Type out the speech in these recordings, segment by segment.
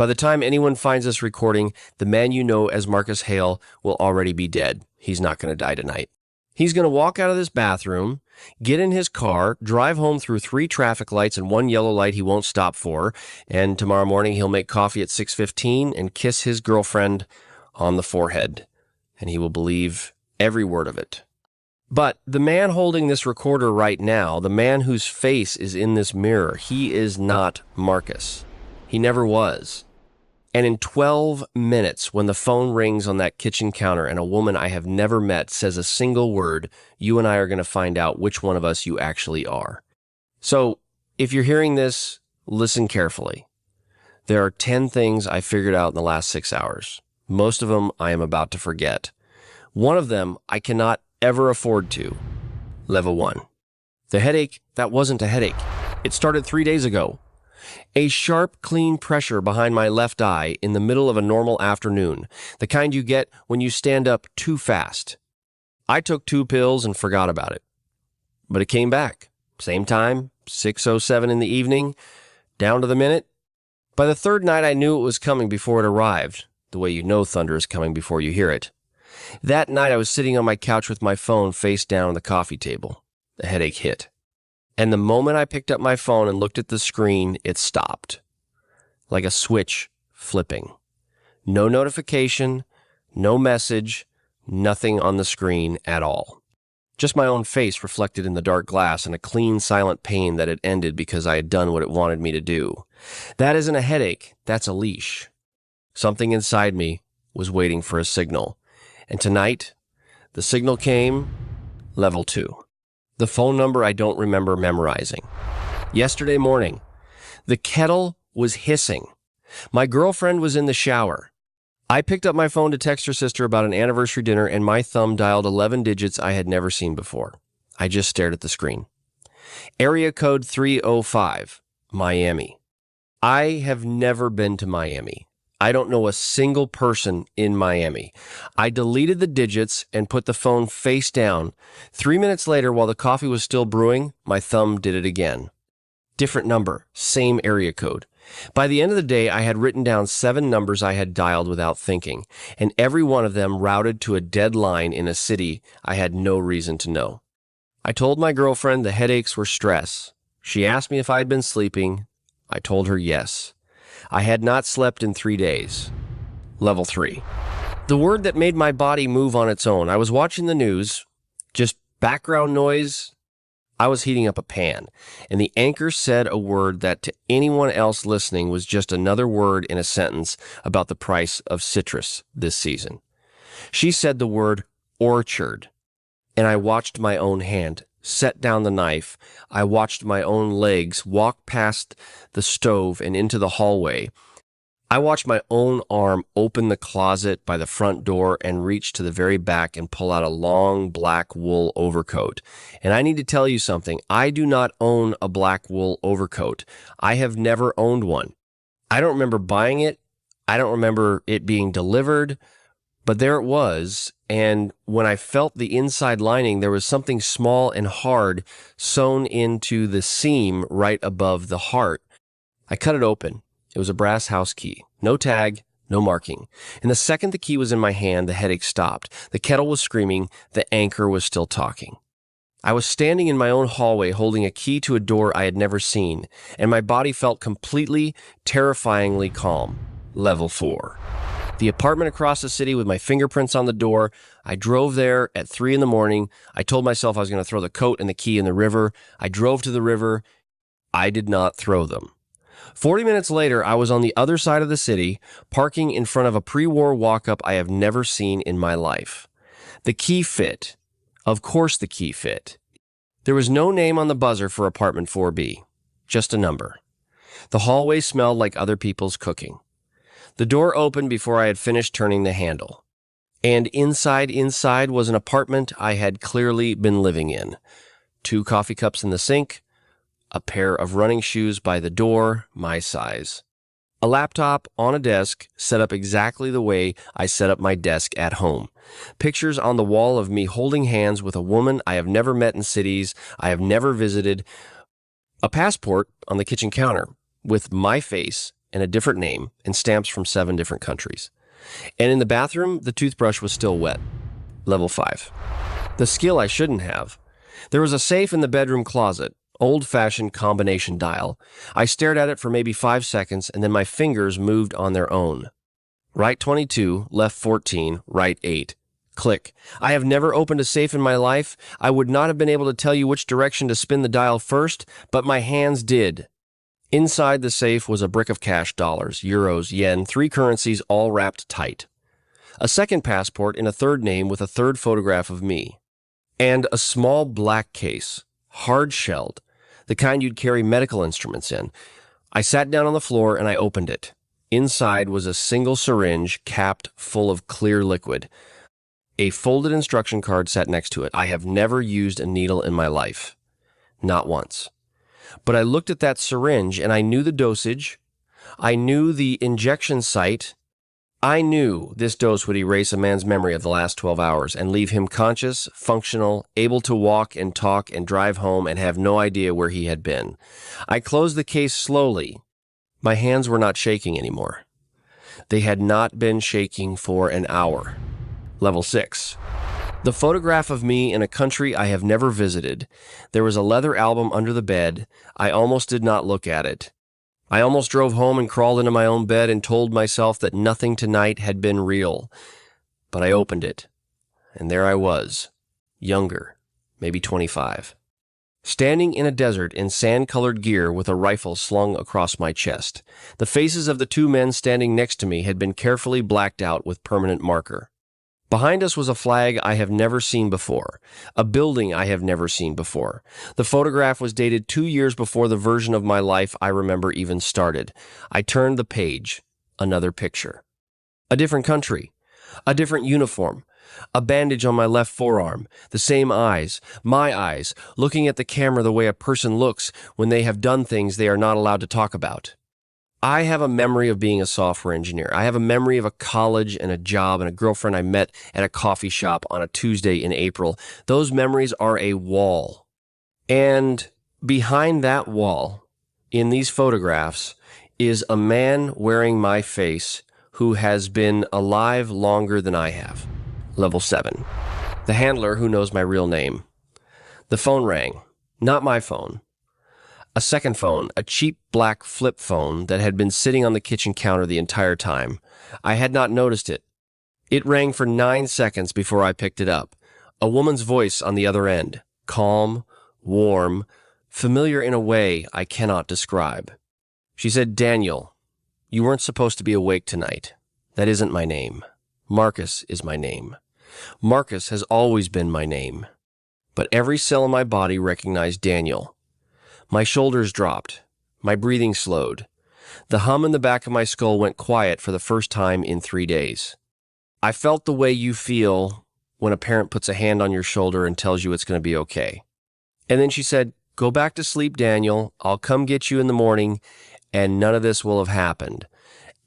By the time anyone finds this recording, the man you know as Marcus Hale will already be dead. He's not going to die tonight. He's going to walk out of this bathroom, get in his car, drive home through 3 traffic lights and 1 yellow light he won't stop for, and tomorrow morning he'll make coffee at 6:15 and kiss his girlfriend on the forehead, and he will believe every word of it. But the man holding this recorder right now, the man whose face is in this mirror, he is not Marcus. He never was. And in 12 minutes, when the phone rings on that kitchen counter and a woman I have never met says a single word, you and I are going to find out which one of us you actually are. So, if you're hearing this, listen carefully. There are 10 things I figured out in the last 6 hours. Most of them I am about to forget. One of them I cannot ever afford to. Level 1. The headache, that wasn't a headache. It started 3 days ago. A sharp, clean pressure behind my left eye in the middle of a normal afternoon, the kind you get when you stand up too fast. I took 2 pills and forgot about it. But it came back. Same time, 6:07 in the evening, down to the minute. By the 3rd night, I knew it was coming before it arrived, the way you know thunder is coming before you hear it. That night, I was sitting on my couch with my phone face down on the coffee table. The headache hit. And the moment I picked up my phone and looked at the screen, it stopped. Like a switch flipping. No notification, no message, nothing on the screen at all. Just my own face reflected in the dark glass and a clean, silent pain that had ended because I had done what it wanted me to do. That isn't a headache, that's a leash. Something inside me was waiting for a signal. And tonight, the signal came, level 2. The phone number I don't remember memorizing. Yesterday morning, the kettle was hissing. My girlfriend was in the shower. I picked up my phone to text her sister about an anniversary dinner, and my thumb dialed 11 digits I had never seen before. I just stared at the screen. Area code 305, Miami. I have never been to Miami. I don't know a single person in Miami. I deleted the digits and put the phone face down. 3 minutes later, while the coffee was still brewing, my thumb did it again. Different number, same area code. By the end of the day, I had written down 7 numbers I had dialed without thinking, and every one of them routed to a dead line in a city I had no reason to know. I told my girlfriend the headaches were stress. She asked me if I had been sleeping. I told her yes. I had not slept in 3 days. Level 3. The word that made my body move on its own. I was watching the news, just background noise. I was heating up a pan, and the anchor said a word that to anyone else listening was just another word in a sentence about the price of citrus this season. She said the word orchard, and I watched my own hand set down the knife. I watched my own legs walk past the stove and into the hallway. I watched my own arm open the closet by the front door and reach to the very back and pull out a long black wool overcoat. And I need to tell you something. I do not own a black wool overcoat. I have never owned one. I don't remember buying it. I don't remember it being delivered. But there it was, and when I felt the inside lining, there was something small and hard sewn into the seam right above the heart. I cut it open. It was a brass house key. No tag, no marking. And the second the key was in my hand, the headache stopped. The kettle was screaming. The anchor was still talking. I was standing in my own hallway holding a key to a door I had never seen, and my body felt completely, terrifyingly calm. Level 4. The apartment across the city with my fingerprints on the door. I drove there at 3 in the morning. I told myself I was going to throw the coat and the key in the river. I drove to the river. I did not throw them. 40 minutes later, I was on the other side of the city, parking in front of a pre-war walk-up I have never seen in my life. The key fit. Of course the key fit. There was no name on the buzzer for apartment 4B, just a number. The hallway smelled like other people's cooking. The door opened before I had finished turning the handle. And inside was an apartment I had clearly been living in. 2 coffee cups in the sink, a pair of running shoes by the door, my size. A laptop on a desk set up exactly the way I set up my desk at home. Pictures on the wall of me holding hands with a woman I have never met in cities I have never visited. A passport on the kitchen counter with my face and a different name and stamps from 7 different countries. And in the bathroom, the toothbrush was still wet. Level 5. The skill I shouldn't have. There was a safe in the bedroom closet, old-fashioned combination dial. I stared at it for maybe 5 seconds, and then my fingers moved on their own. Right 22, left 14, right 8. Click. I have never opened a safe in my life. I would not have been able to tell you which direction to spin the dial first, but my hands did. Inside the safe was a brick of cash, dollars, euros, yen, 3 currencies all wrapped tight. A second passport in a third name with a third photograph of me. And a small black case, hard-shelled, the kind you'd carry medical instruments in. I sat down on the floor and I opened it. Inside was a single syringe capped full of clear liquid. A folded instruction card sat next to it. I have never used a needle in my life. Not once. But I looked at that syringe and I knew the dosage. I knew the injection site. I knew this dose would erase a man's memory of the last 12 hours and leave him conscious, functional, able to walk and talk and drive home and have no idea where he had been. I closed the case slowly. My hands were not shaking anymore. They had not been shaking for an hour. Level 6. The photograph of me in a country I have never visited. There was a leather album under the bed. I almost did not look at it. I almost drove home and crawled into my own bed and told myself that nothing tonight had been real. But I opened it, and there I was, younger, maybe 25. Standing in a desert in sand-colored gear with a rifle slung across my chest. The faces of the 2 men standing next to me had been carefully blacked out with permanent marker. Behind us was a flag I have never seen before, a building I have never seen before. The photograph was dated 2 years before the version of my life I remember even started. I turned the page, another picture. A different country, a different uniform, a bandage on my left forearm, the same eyes, my eyes, looking at the camera the way a person looks when they have done things they are not allowed to talk about. I have a memory of being a software engineer. I have a memory of a college and a job and a girlfriend I met at a coffee shop on a Tuesday in April. Those memories are a wall. And behind that wall, in these photographs, is a man wearing my face who has been alive longer than I have. Level 7. The handler who knows my real name. The phone rang. Not my phone. A second phone, a cheap black flip phone that had been sitting on the kitchen counter the entire time. I had not noticed it. It rang for 9 seconds before I picked it up. A woman's voice on the other end, calm, warm, familiar in a way I cannot describe. She said, "Daniel, you weren't supposed to be awake tonight. That isn't my name. Marcus is my name. Marcus has always been my name." But every cell in my body recognized Daniel. My shoulders dropped. My breathing slowed. The hum in the back of my skull went quiet for the first time in 3 days. I felt the way you feel when a parent puts a hand on your shoulder and tells you it's going to be okay. And then she said, "Go back to sleep, Daniel. I'll come get you in the morning, and none of this will have happened."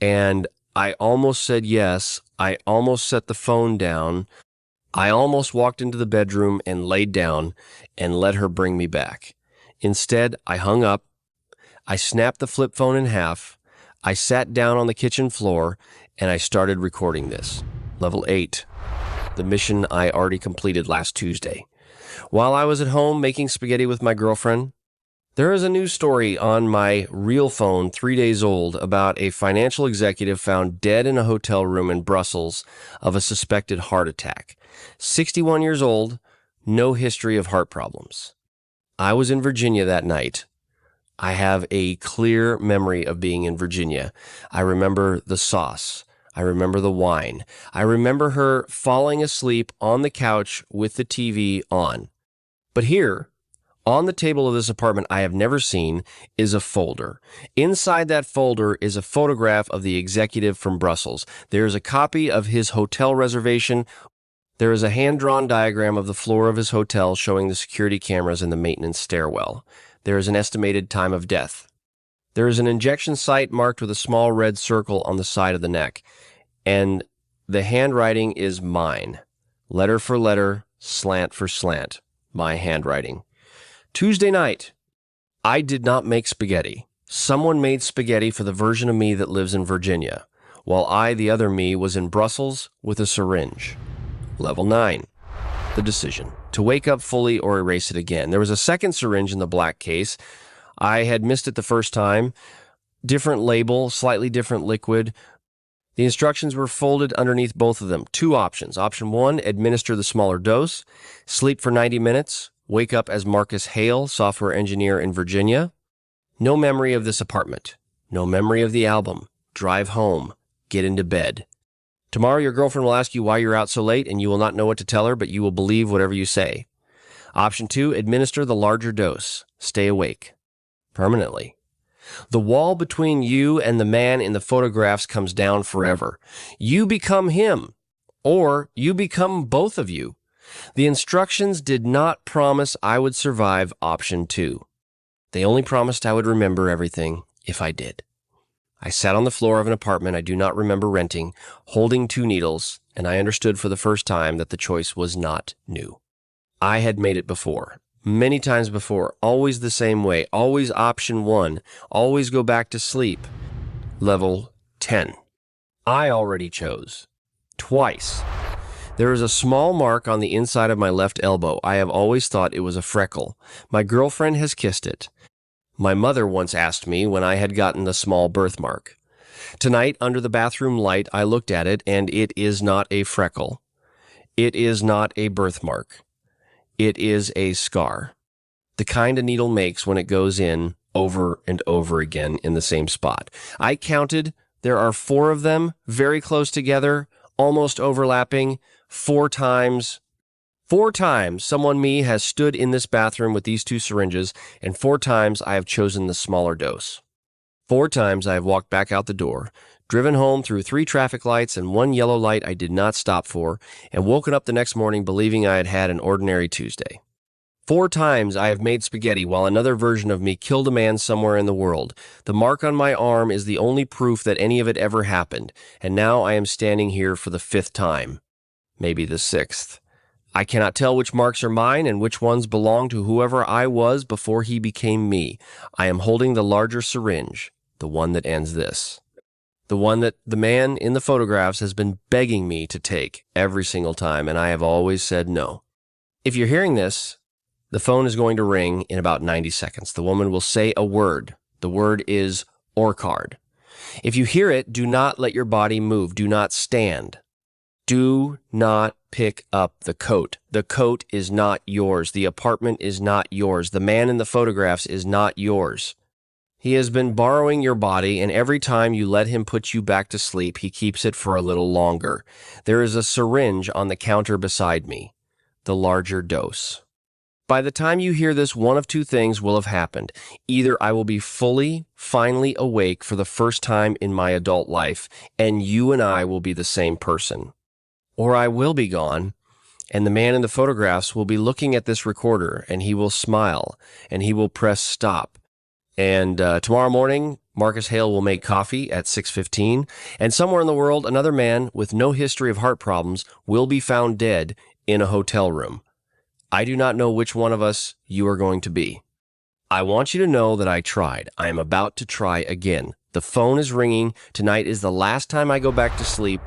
And I almost said yes. I almost set the phone down. I almost walked into the bedroom and laid down and let her bring me back. Instead, I hung up. I snapped the flip phone in half. I sat down on the kitchen floor, and I started recording this. Level 8. The mission I already completed last Tuesday. While I was at home making spaghetti with my girlfriend, there is a news story on my real phone 3 days old about a financial executive found dead in a hotel room in Brussels of a suspected heart attack. 61 years old, no history of heart problems. I was in Virginia that night. I have a clear memory of being in Virginia. I remember the sauce. I remember the wine. I remember her falling asleep on the couch with the TV on. But here, on the table of this apartment I have never seen, is a folder. Inside that folder is a photograph of the executive from Brussels. There is a copy of his hotel reservation. There is a hand-drawn diagram of the floor of his hotel showing the security cameras in the maintenance stairwell. There is an estimated time of death. There is an injection site marked with a small red circle on the side of the neck. And the handwriting is mine. Letter for letter, slant for slant. My handwriting. Tuesday night. I did not make spaghetti. Someone made spaghetti for the version of me that lives in Virginia, while I, the other me, was in Brussels with a syringe. Level 9. The decision. To wake up fully or erase it again. There was a second syringe in the black case. I had missed it the first time. Different label, slightly different liquid. The instructions were folded underneath both of them. Two options. Option 1, administer the smaller dose. Sleep for 90 minutes. Wake up as Marcus Hale, software engineer in Virginia. No memory of this apartment. No memory of the album. Drive home. Get into bed. Tomorrow your girlfriend will ask you why you're out so late, and you will not know what to tell her, but you will believe whatever you say. Option 2, administer the larger dose. Stay awake. Permanently. The wall between you and the man in the photographs comes down forever. You become him, or you become both of you. The instructions did not promise I would survive option 2. They only promised I would remember everything if I did. I sat on the floor of an apartment I do not remember renting, holding 2 needles, and I understood for the first time that the choice was not new. I had made it before, many times before, always the same way, always option 1, always go back to sleep. Level 10. I already chose. Twice. There is a small mark on the inside of my left elbow. I have always thought it was a freckle. My girlfriend has kissed it. My mother once asked me when I had gotten the small birthmark. Tonight, under the bathroom light, I looked at it, and it is not a freckle. It is not a birthmark. It is a scar. The kind a needle makes when it goes in over and over again in the same spot. I counted. There are 4 of them, very close together, almost overlapping, 4 times. 4 times someone me has stood in this bathroom with these 2 syringes, and 4 times I have chosen the smaller dose. 4 times I have walked back out the door, driven home through 3 traffic lights and 1 yellow light I did not stop for, and woken up the next morning believing I had had an ordinary Tuesday. 4 times I have made spaghetti while another version of me killed a man somewhere in the world. The mark on my arm is the only proof that any of it ever happened, and now I am standing here for the 5th time. Maybe the 6th. I cannot tell which marks are mine and which ones belong to whoever I was before he became me. I am holding the larger syringe, the one that ends this. The one that the man in the photographs has been begging me to take every single time, and I have always said no. If you're hearing this, the phone is going to ring in about 90 seconds. The woman will say a word. The word is Orchard. If you hear it, do not let your body move. Do not stand. Do not pick up the coat. The coat is not yours. The apartment is not yours. The man in the photographs is not yours. He has been borrowing your body, and every time you let him put you back to sleep, he keeps it for a little longer. There is a syringe on the counter beside me. The larger dose. By the time you hear this, one of 2 things will have happened. Either I will be finally awake for the first time in my adult life, and you and I will be the same person. Or I will be gone, and the man in the photographs will be looking at this recorder, and he will smile, and he will press stop. And tomorrow morning, Marcus Hale will make coffee at 6:15, and somewhere in the world, another man with no history of heart problems will be found dead in a hotel room. I do not know which one of us you are going to be. I want you to know that I tried. I am about to try again. The phone is ringing. Tonight is the last time I go back to sleep.